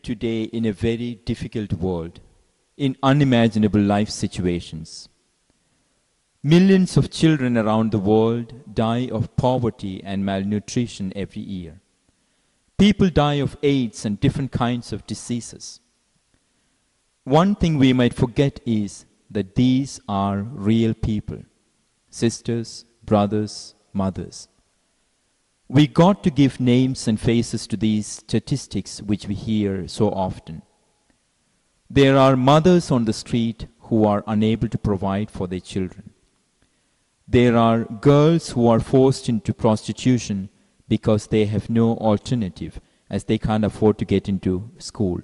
today in a very difficult world, in unimaginable life situations. Millions of children around the world die of poverty and malnutrition every year. People die of AIDS and different kinds of diseases. One thing we might forget is that these are real people, sisters, brothers, mothers. We got to give names and faces to these statistics which we hear so often. There are mothers on the street who are unable to provide for their children. There are girls who are forced into prostitution because they have no alternative, as they can't afford to get into school.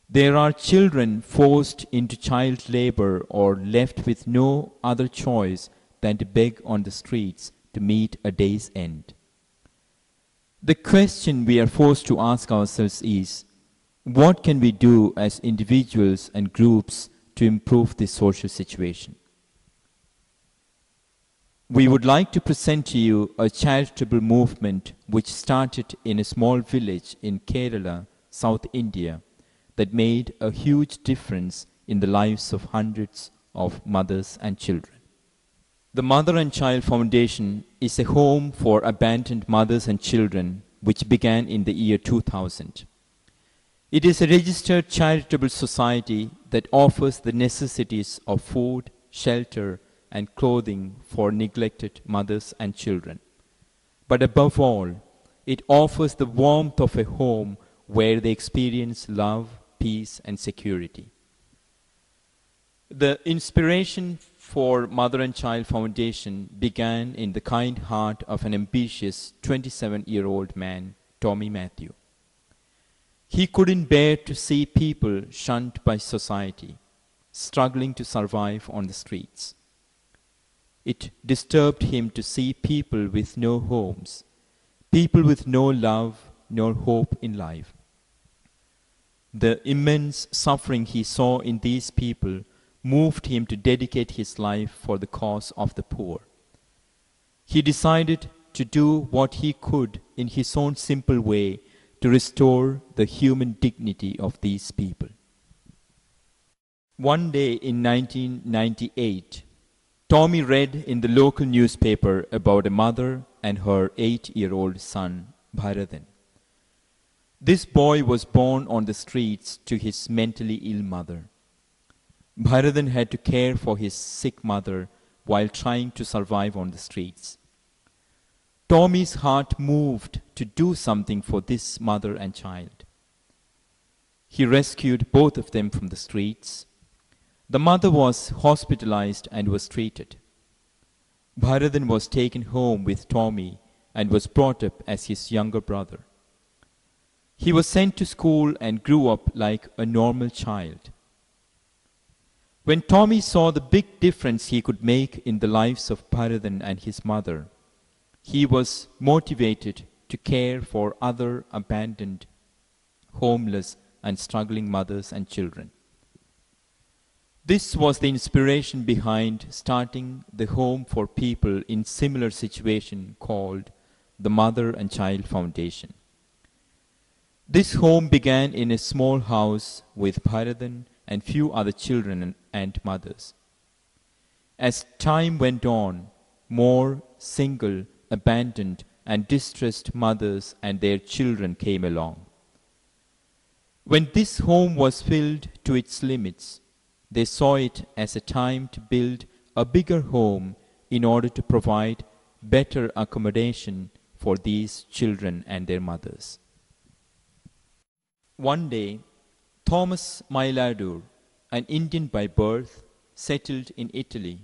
There are children forced into child labor or left with no other choice than to beg on the streets to meet a day's end. The question we are forced to ask ourselves is, what can we do as individuals and groups to improve this social situation? We would like to present to you a charitable movement which started in a small village in Kerala, South India, that made a huge difference in the lives of hundreds of mothers and children. The Mother and Child Foundation is a home for abandoned mothers and children which began in the year 2000. It is a registered charitable society that offers the necessities of food, shelter, and clothing for neglected mothers and children. But above all, it offers the warmth of a home where they experience love, peace, and security. The inspiration for Mother and Child Foundation began in the kind heart of an ambitious 27-year-old man, Tommy Matthew. He couldn't bear to see people shunned by society, struggling to survive on the streets. It disturbed him to see people with no homes, people with no love nor hope in life. The immense suffering he saw in these people moved him to dedicate his life for the cause of the poor. He decided to do what he could in his own simple way to restore the human dignity of these people. One day in 1998, Tommy read in the local newspaper about a mother and her 8-year-old son, Bharathan. This boy was born on the streets to his mentally ill mother. Bharathan had to care for his sick mother while trying to survive on the streets. Tommy's heart moved to do something for this mother and child. He rescued both of them from the streets. The mother was hospitalized and was treated. Bharathan was taken home with Tommy and was brought up as his younger brother. He was sent to school and grew up like a normal child. When Tommy saw the big difference he could make in the lives of Bharathan and his mother, he was motivated to care for other abandoned, homeless, and struggling mothers and children. This was the inspiration behind starting the home for people in similar situation called the Mother and Child Foundation. This home began in a small house with Bharathan and few other children and mothers. As time went on, more single, abandoned, and distressed mothers and their children came along. When this home was filled to its limits, they saw it as a time to build a bigger home in order to provide better accommodation for these children and their mothers. One day, Thomas Mailadur, an Indian by birth, settled in Italy,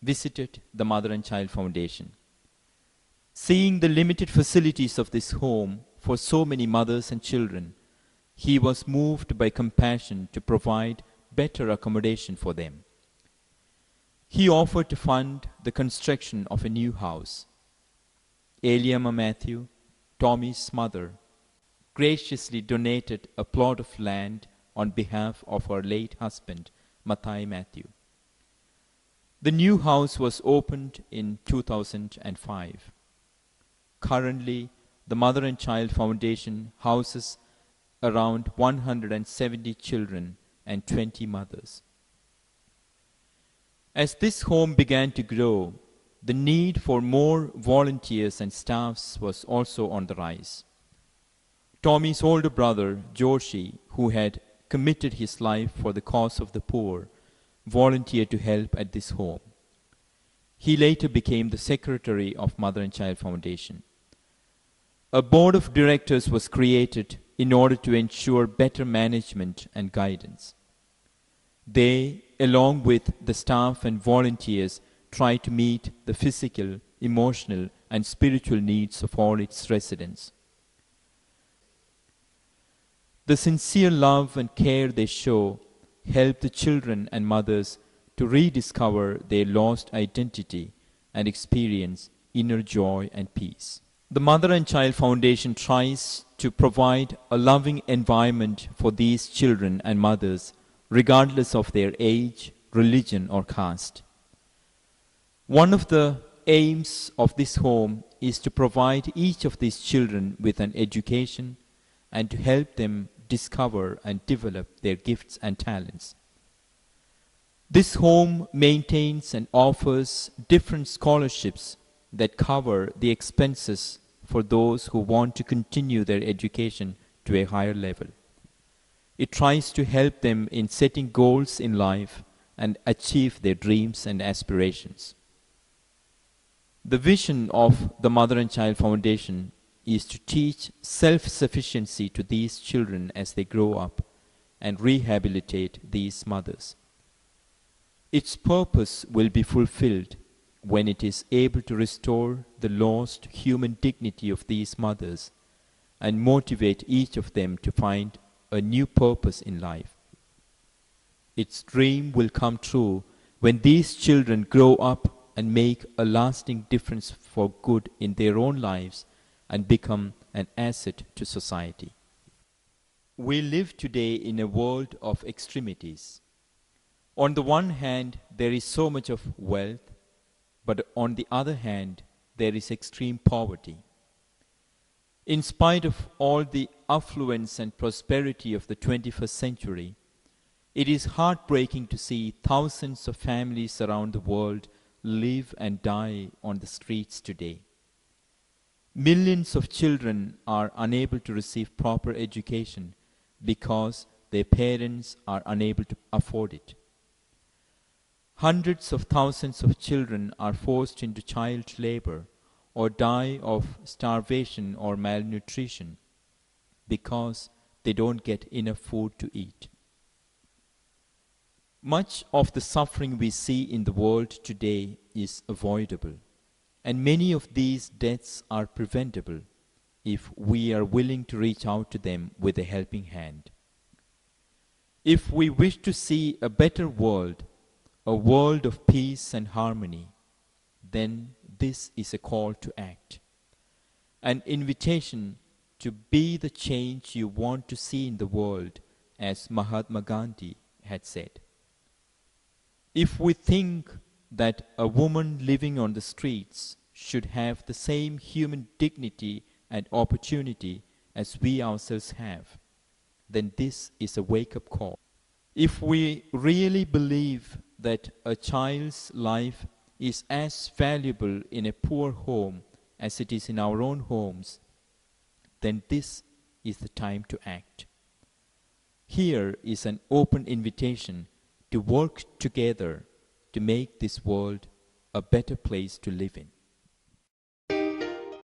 visited the Mother and Child Foundation. Seeing the limited facilities of this home for so many mothers and children, he was moved by compassion to provide better accommodation for them. He offered to fund the construction of a new house. Eliama Matthew, Tommy's mother, graciously donated a plot of land on behalf of her late husband, Mathai Matthew. The new house was opened in 2005. Currently, the Mother and Child Foundation houses around 170 children and 20 mothers. As this home began to grow, the need for more volunteers and staffs was also on the rise. Tommy's older brother, Joshi, who had committed his life for the cause of the poor, volunteered to help at this home. He later became the secretary of Mother and Child Foundation. A board of directors was created in order to ensure better management and guidance. They, along with the staff and volunteers, try to meet the physical, emotional, and spiritual needs of all its residents. The sincere love and care they show help the children and mothers to rediscover their lost identity and experience inner joy and peace. The Mother and Child Foundation tries to provide a loving environment for these children and mothers, regardless of their age, religion, or caste. One of the aims of this home is to provide each of these children with an education and to help them discover and develop their gifts and talents. This home maintains and offers different scholarships that cover the expenses for those who want to continue their education to a higher level. It tries to help them in setting goals in life and achieve their dreams and aspirations. The vision of the Mother and Child Foundation is to teach self-sufficiency to these children as they grow up and rehabilitate these mothers. Its purpose will be fulfilled when it is able to restore the lost human dignity of these mothers and motivate each of them to find a new purpose in life. Its dream will come true when these children grow up and make a lasting difference for good in their own lives and become an asset to society. We live today in a world of extremities. On the one hand, there is so much of wealth, but on the other hand, there is extreme poverty. In spite of all the affluence and prosperity of the 21st century, it is heartbreaking to see thousands of families around the world live and die on the streets today. Millions of children are unable to receive proper education because their parents are unable to afford it. Hundreds of thousands of children are forced into child labor or die of starvation or malnutrition because they don't get enough food to eat. Much of the suffering we see in the world today is avoidable, and many of these deaths are preventable if we are willing to reach out to them with a helping hand. If we wish to see a better world, a world of peace and harmony, then this is a call to act, an invitation to be the change you want to see in the world, as Mahatma Gandhi had said. If we think that a woman living on the streets should have the same human dignity and opportunity as we ourselves have, then this is a wake-up call. If we really believe that a child's life is as valuable in a poor home as it is in our own homes, then this is the time to act. Here is an open invitation to work together to make this world a better place to live in.